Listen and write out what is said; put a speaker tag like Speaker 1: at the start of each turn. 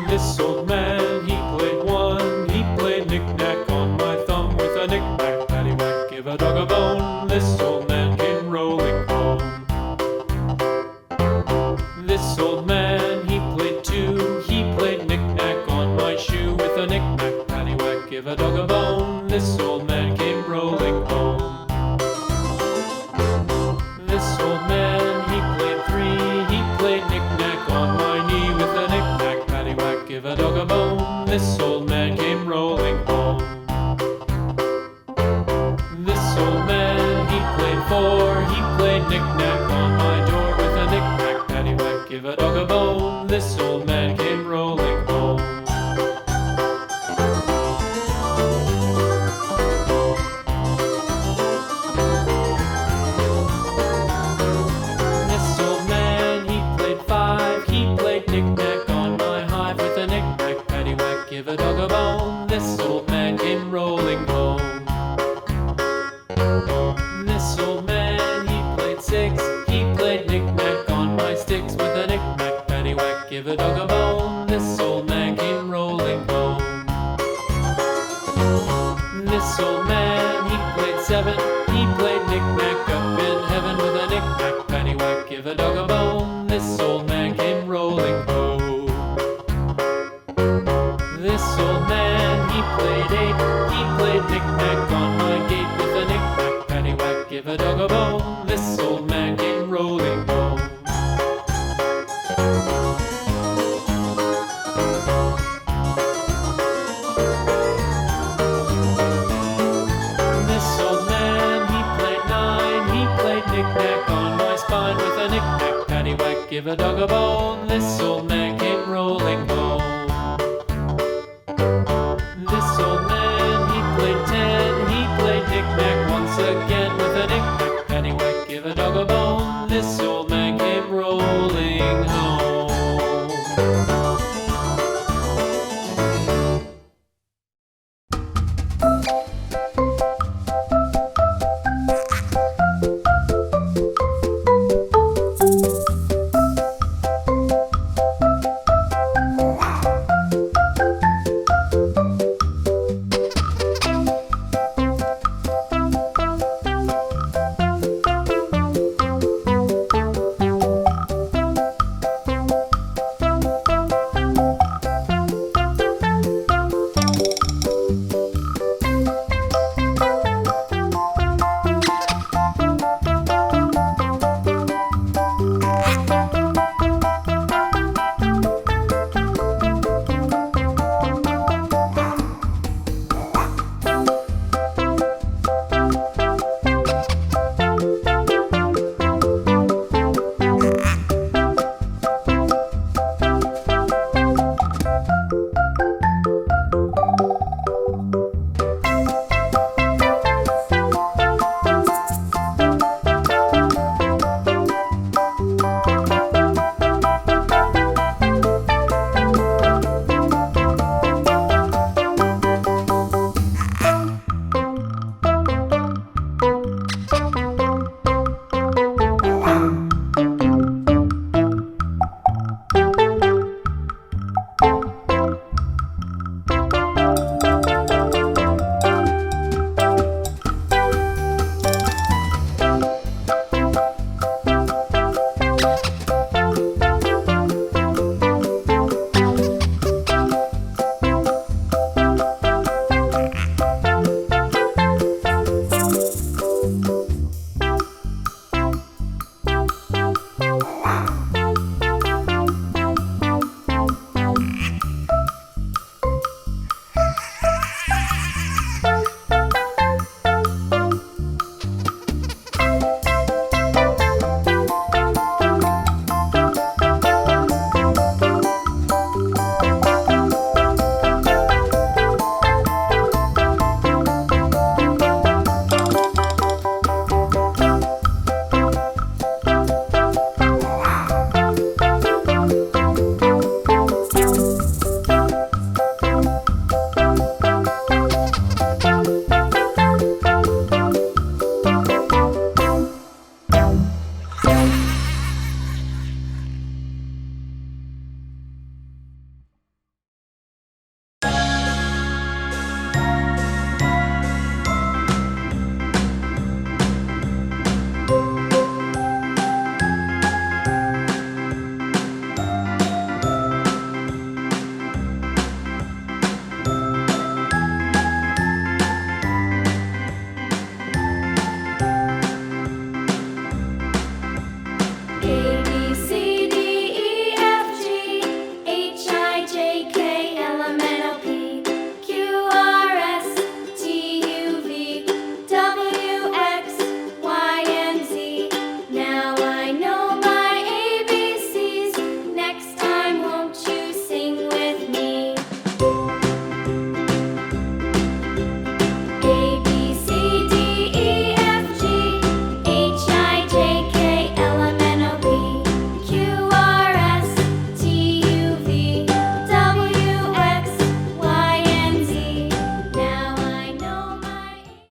Speaker 1: This old man, he played one. He played knick-knack on my thumb with a knick-knack, paddywhack, give a dog a bone. This old man came rolling home. This old man, he played two. He played knick-knack on my shoe with a knick-knack, paddywhack, give a dog a bone. This old man came rolling home. This old man, he played three. He played knick-knack on my knee with a knick-knack, paddywhack, give a dog a bone. This old man came rolling home. This old man, he played four. He played knick-knack on my door with a knick-knack, paddywhack, give a dog a bone. This old man came rolling home. This old man, he played five. He played knick-knack on my hive with a knick-knack, paddywhack, give a dog a bone. This old man came rolling home. This old man, he played six. He played knick-knack on my sticks with a knick-knack, paddywhack, give a dog a bone. This old man came rolling home. This old man, he played seven. He played knick-knack up in heaven with a knick-knack, paddywhack, give a dog a bone. This old man came rolling home. This old man, he played eight. He played knick-knack on my gate with a knick-knack, paddywhack, give a dog a bone. This old man came rolling home. This old man, he played nine. He played knick-knack on my spine with a knick-knack, paddywhack, give a dog a bone. This old man came rolling home.